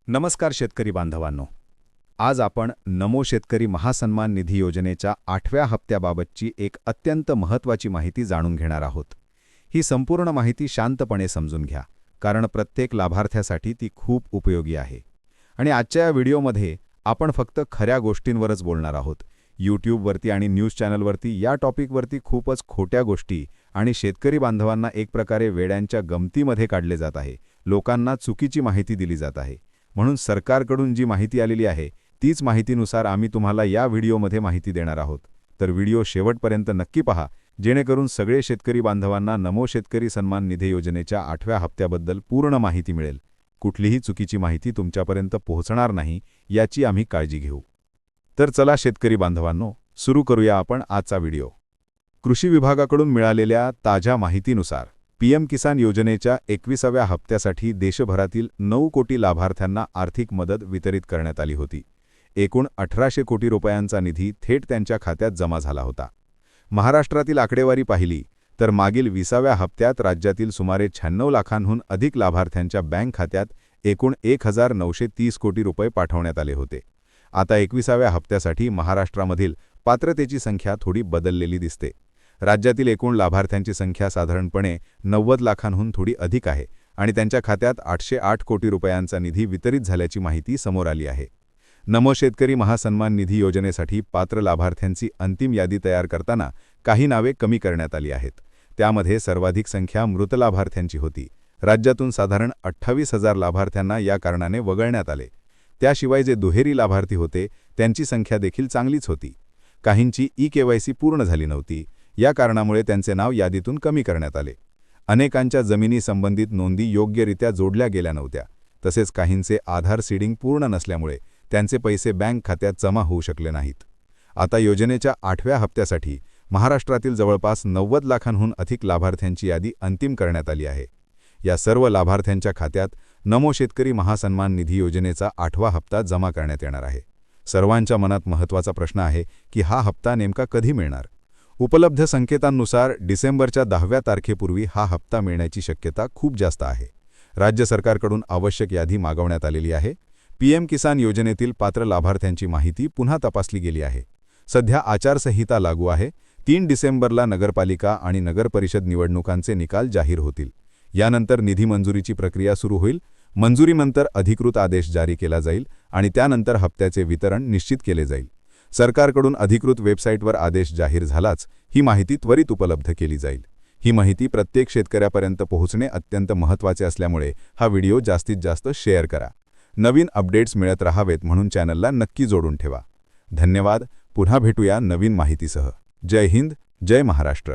नमस्कार शेतकरी बांधवांनो. आज आपण नमो शेतकरी महासन्मान निधी योजनेच्या 8व्या हप्त्याबाबतची एक अत्यंत महत्त्वाची माहिती जाणून घेणार आहोत. ही संपूर्ण माहिती शांतपणे समजून घ्या, कारण प्रत्येक लाभार्थ्यासाठी ती खूप उपयोगी आहे. आणि आजच्या या व्हिडिओमध्ये आपण फक्त खऱ्या गोष्टींवरच बोलणार आहोत. यूट्यूबवरती आणि न्यूज चॅनलवरती या टॉपिकवरती खूपच खोट्या गोष्टी आणि शेतकरी बांधवांना एक प्रकारे वेड्यांच्या गमतीमध्ये काढले जात आहे. लोकांना चुकीची माहिती दिली जात आहे. म्हणून सरकारकडून जी माहिती आलेली आहे तीच माहितीनुसार आम्ही तुम्हाला या व्हिडिओमध्ये माहिती देणार आहोत. तर व्हिडिओ शेवटपर्यंत नक्की पहा, जेणेकरून सगळे शेतकरी बांधवांना नमो शेतकरी सन्मान निधी योजनेच्या 8व्या हप्त्याबद्दल पूर्ण माहिती मिळेल. कुठलीही चुकीची माहिती तुमच्यापर्यंत पोहोचणार नाही याची आम्ही काळजी घेऊ. तर चला शेतकरी बांधवांनो, सुरू करूया आपण आजचा व्हिडिओ. कृषी विभागाकडून मिळालेल्या ताज्या माहितीनुसार पीएम किसान योजनेच्या 21व्या हप्त्यासाठी देशभरातील 9 कोटी लाभार्थ्यांना आर्थिक मदत वितरित करण्यात आली होती. एकूण 1800 कोटी रुपयांचा निधी थेट त्यांच्या खात्यात जमा झाला होता. महाराष्ट्रातील आकडेवारी पाहिली तर मागील 20व्या हप्त्यात राज्यातील सुमारे 96 लाखांहून अधिक लाभार्थ्यांच्या बँक खात्यात एकूण 1930 कोटी रुपये पाठवण्यात आले होते. आता 21व्या हप्त्यासाठी महाराष्ट्रामधील पात्रतेची संख्या थोडी बदललेली दिसते. राज्यातील एकूण लाभार्थ्यांची संख्या साधारणपणे 90 लाखांहून थोडी अधिक आहे आणि त्यांच्या खात्यात 808 कोटी रुपयांचा निधी वितरित झाल्याची माहिती समोर आली आहे. नमो शेतकरी महासन्मान निधी योजनेसाठी पात्र लाभार्थ्यांची अंतिम यादी तयार करताना काही नावे कमी करण्यात आली आहेत. त्यामध्ये सर्वाधिक संख्या मृत लाभार्थ्यांची होती. राज्यातून साधारण 28,000 लाभार्थ्यांना या कारणाने वगळण्यात आले. त्याशिवाय जे दुहेरी लाभार्थी होते त्यांची संख्या देखील चांगलीच होती. काहींची ई-केवायसी पूर्ण झाली नव्हती. या कारणामुळे त्यांचे नाव यादीतून कमी करण्यात आले. अनेकांच्या जमिनी संबंधित नोंदी योग्यरित्या जोडल्या गेल्या नव्हत्या. तसेच काहींचे आधार सीडिंग पूर्ण नसल्यामुळे त्यांचे पैसे बँक खात्यात जमा होऊ शकले नाहीत. आता योजनेच्या 8व्या हप्त्यासाठी महाराष्ट्रातील जवळपास 90 लाखांहून अधिक लाभार्थ्यांची यादी अंतिम करण्यात आली आहे. या सर्व लाभार्थ्यांच्या खात्यात नमो शेतकरी महासन्मान निधी योजनेचा 8वा हप्ता जमा करण्यात येणार आहे. सर्वांच्या मनात महत्त्वाचा प्रश्न आहे की हा हप्ता नेमका कधी मिळणार? उपलब्ध संकेतांनुसार डिसेंबरच्या 10व्या तारखेपूर्वी हा हप्ता मिळण्याची शक्यता खूप जास्त आहे. राज्य सरकारकडून आवश्यक यादी मागवण्यात आलेली आहे. पीएम किसान योजनेतील पात्र लाभार्थ्यांची माहिती पुन्हा तपासली गेली आहे. सध्या आचारसंहिता लागू आहे. 3 डिसेंबरला नगरपालिका आणि नगरपरिषद निवडणुकांचे निकाल जाहीर होतील. यानंतर निधी मंजुरीची प्रक्रिया सुरू होईल. मंजुरीनंतर अधिकृत आदेश जारी केला जाईल आणि त्यानंतर हप्त्याचे वितरण निश्चित केले जाईल. सरकारकडून अधिकृत वेबसाईटवर आदेश जाहीर झालाच ही माहिती त्वरित उपलब्ध केली जाईल. ही माहिती प्रत्येक शेतकऱ्यापर्यंत पोहोचणे अत्यंत महत्त्वाचे असल्यामुळे हा व्हिडिओ जास्तीत जास्त शेअर करा. नवीन अपडेट्स मिळत राहावेत म्हणून चॅनलला नक्की जोडून ठेवा. धन्यवाद. पुन्हा भेटूया नवीन माहितीसह. जय हिंद, जय महाराष्ट्र.